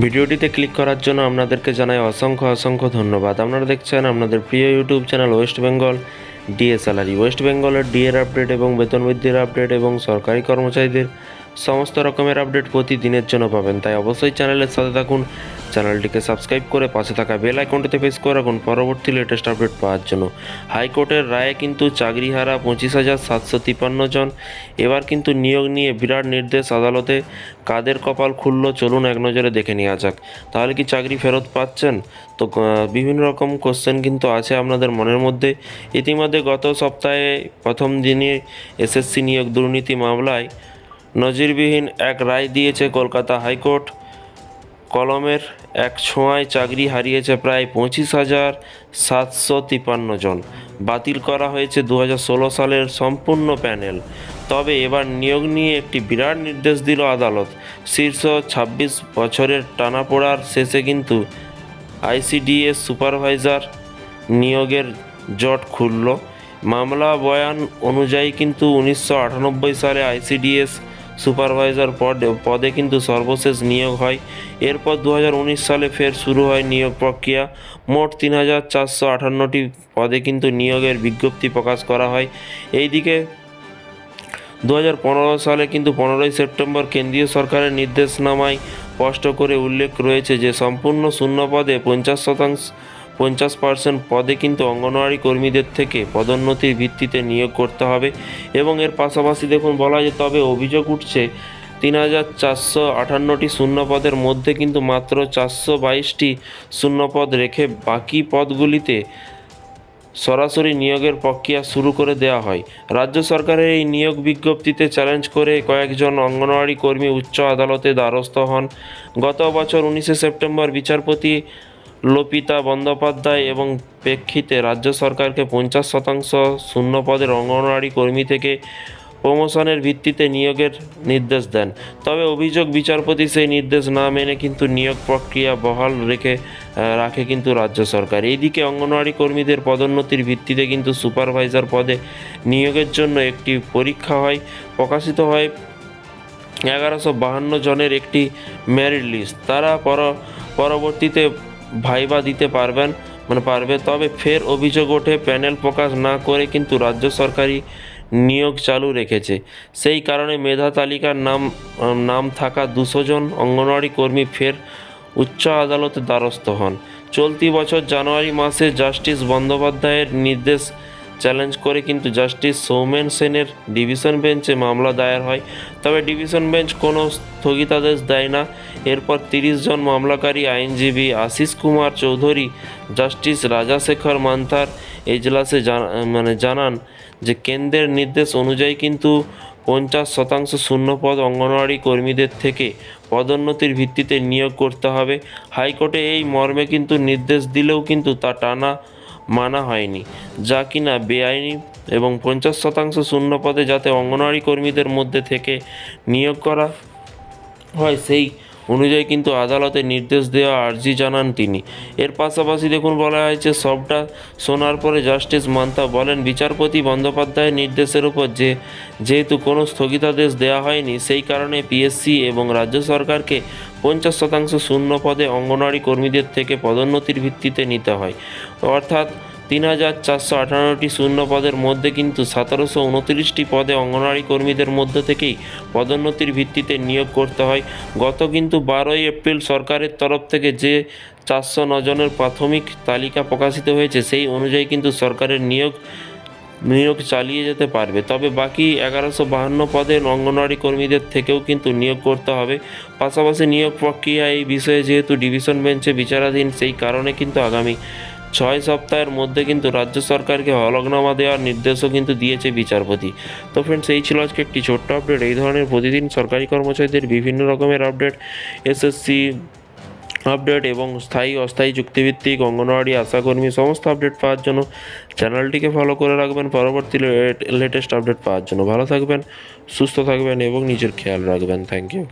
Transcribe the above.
ভিডিওটিতে ক্লিক করার জন্য আপনাদেরকে জানাই অসংখ্য ধন্যবাদ। আপনারা দেখছেন আপনাদের প্রিয় YouTube channel West Bengal DA salary. West বেঙ্গলের ডিএর আপডেট এবং বেতন বৃদ্ধির আপডেট এবং সরকারি কর্মচারীদের সমস্ত রকমের আপডেট প্রতিদিনের জন্য পাবেন, তাই অবশ্যই চ্যানেলের সাথে থাকুন। চ্যানেলটিকে সাবস্ক্রাইব করে পাশে থাকা বেল আইকনটিতে প্রেস করে রাখুন পরবর্তী লেটেস্ট আপডেট পাওয়ার জন্য। হাইকোর্টের রায়ে কিন্তু চাকরিহারা 25,753 জন। এবার কিন্তু নিয়োগ নিয়ে বিরাট নির্দেশ আদালতে। কাদের কপাল খুললো চলুন এক নজরে দেখে নেওয়া যাক। তাহলে কি চাকরি ফেরত পাচ্ছেন? তো বিভিন্ন রকম কোশ্চেন কিন্তু আছে আপনাদের মনের মধ্যে। ইতিমধ্যে গত সপ্তাহে প্রথম দিনে এসএসসি নিয়োগ দুর্নীতি মামলায় নজিরবিহীন এক রায় দিয়েছে কলকাতা হাইকোর্ট। কলমের এক ছোঁয়ায় চাকরি হারিয়েছে প্রায় 25,753 জন। বাতিল করা হয়েছে 2016 সালের সম্পূর্ণ প্যানেল। তবে এবার নিয়োগ নিয়ে একটি বিরাট নির্দেশ দিল আদালত। শীর্ষ 26 বছরের টানাপোড়ার শেষে কিন্তু আইসিডিএস সুপারভাইজার নিয়োগের জট খুলল। মামলা বয়ান অনুযায়ী কিন্তু 1998 সালে আইসিডিএস সুপারভাইজার পদে কিন্তু সর্বশেষ নিয়োগ হয়। এরপর 2019 সালে ফের শুরু হয় নিয়োগ প্রক্রিয়া। মোট 3,458টি পদে কিন্তু নিয়োগের বিজ্ঞপ্তি প্রকাশ করা হয়। এইদিকে 2015 সালে কিন্তু 15ই সেপ্টেম্বর কেন্দ্রীয় সরকারের নির্দেশনামায় স্পষ্ট করে উল্লেখ রয়েছে যে সম্পূর্ণ শূন্য পদে 50% পদে কিন্তু অঙ্গনওয়াড়ি কর্মীদের থেকে পদোন্নতির ভিত্তিতে নিয়োগ করতে হবে। এবং এর পাশাপাশি দেখুন বলা যায়, তবে অভিযোগ উঠছে 3,458টি শূন্য পদের মধ্যে কিন্তু মাত্র 422টি শূন্য পদ রেখে বাকি পদগুলিতে সরাসরি নিয়োগের প্রক্রিয়া শুরু করে দেওয়া হয়। রাজ্য সরকারের এই নিয়োগ বিজ্ঞপ্তিতে চ্যালেঞ্জ করে কয়েকজন অঙ্গনওয়াড়ি কর্মী উচ্চ আদালতে দ্বারস্থ হন। গত বছর 19 সেপ্টেম্বর বিচারপতি লোপিতা বন্দ্যোপাধ্যায় এবং প্রেক্ষিতে রাজ্য সরকারকে 50% শূন্য পদের অঙ্গনওয়াড়ি কর্মী থেকে প্রমোশনের ভিত্তিতে নিয়োগের নির্দেশ দেন। তবে অভিযোগ বিচারপতি সেই নির্দেশ না মেনে কিন্তু নিয়োগ প্রক্রিয়া বহাল রাখে কিন্তু রাজ্য সরকার। এইদিকে অঙ্গনওয়াড়ি কর্মীদের পদোন্নতির ভিত্তিতে কিন্তু সুপারভাইজার পদে নিয়োগের জন্য একটি পরীক্ষা হয়। প্রকাশিত হয় 1152 জনের একটি মেরিট লিস্ট। তারা পরবর্তীতে ভাইবা দিতে পারবে। তবে ফের অভিযোগ ওঠে প্যানেল প্রকাশ না করে কিন্তু রাজ্য সরকারি নিয়োগ চালু রেখেছে। সেই কারণে মেধা তালিকার নাম থাকা 200 জন অঙ্গনওয়াড়ি কর্মী ফের উচ্চ আদালতে দ্বারস্থ হন। চলতি বছর জানুয়ারি মাসে জাস্টিস বন্দ্যোপাধ্যায়ের নির্দেশ চ্যালেঞ্জ করে কিন্তু জাস্টিস সৌমেন সেনের ডিভিশন বেঞ্চে মামলা দায়ের হয়। তবে ডিভিশন বেঞ্চ কোনো স্থগিতাদেশ দেয় না। এরপর 30 জন মামলাকারী আইনজীবী আশিস কুমার চৌধুরী জাস্টিস রাজাশেখর মান্থার এজলাসে জানান যে কেন্দ্রের নির্দেশ অনুযায়ী কিন্তু 50% শূন্য পদ অঙ্গনওয়াড়ি কর্মীদের থেকে পদোন্নতির ভিত্তিতে নিয়োগ করতে হবে। হাইকোর্টে এই মর্মে কিন্তু নির্দেশ দিলেও কিন্তু তা মানা হয়নি, যা কিনা বেআইনি। এবং 50% শূন্য পদে যাতে অঙ্গনওয়াড়ি কর্মীদের মধ্যে থেকে নিয়োগ করা হয় সেই অনুযায়ী কিন্তু আদালতে নির্দেশ দেওয়া আর্জি জানান তিনি। এর পাশাপাশি দেখুন বলা হয়েছে, সবটা শোনার পরে জাস্টিস মান্থা বলেন বিচারপতি বন্দ্যোপাধ্যায়ের নির্দেশের উপর যেহেতু কোনো স্থগিতাদেশ দেওয়া হয়নি, সেই কারণে পিএসসি এবং রাজ্য সরকারকে 50% শূন্য পদে অঙ্গনওয়াড়ি কর্মীদের থেকে পদোন্নতির ভিত্তিতে নিতে হয়। অর্থাৎ 3,458টি শূন্য পদের মধ্যে কিন্তু 1729টি পদে অঙ্গনওয়াড়ি কর্মীদের মধ্য থেকেই পদোন্নতির ভিত্তিতে নিয়োগ করতে হয়। গত কিন্তু 12ই এপ্রিল সরকারের তরফ থেকে যে 409 জনের প্রাথমিক তালিকা প্রকাশিত হয়েছে, সেই অনুযায়ী কিন্তু সরকারের নিয়োগ চালিয়ে যেতে পারবে। তবে বাকি 1152 পদের অঙ্গনওয়াড়ি কর্মীদের থেকেও কিন্তু নিয়োগ করতে হবে। পাশাপাশি নিয়োগ প্রক্রিয়া এই বিষয়ে যেহেতু ডিভিশন বেঞ্চে বিচারাধীন, সেই কারণে কিন্তু আগামী 6 সপ্তাহের মধ্যে কিন্তু রাজ্য সরকারকে হলফনামা দেওয়ার নির্দেশও কিন্তু দিয়েছে বিচারপতি। তো ফ্রেন্ডস, এই ছিল আজকে একটি ছোট্ট আপডেট। এই ধরনের প্রতিদিন সরকারি কর্মচারীদের বিভিন্ন রকমের আপডেট, এসএসসি আপডেট এবং স্থায়ী অস্থায়ী চুক্তিভিত্তিক অঙ্গনওয়াড়ি আশাকর্মী সমস্ত আপডেট পাওয়ার জন্য চ্যানেলটিকে ফলো করে রাখবেন পরবর্তী লেটেস্ট আপডেট পাওয়ার জন্য। ভালো থাকবেন, সুস্থ থাকবেন এবং নিজের খেয়াল রাখবেন। Thank you.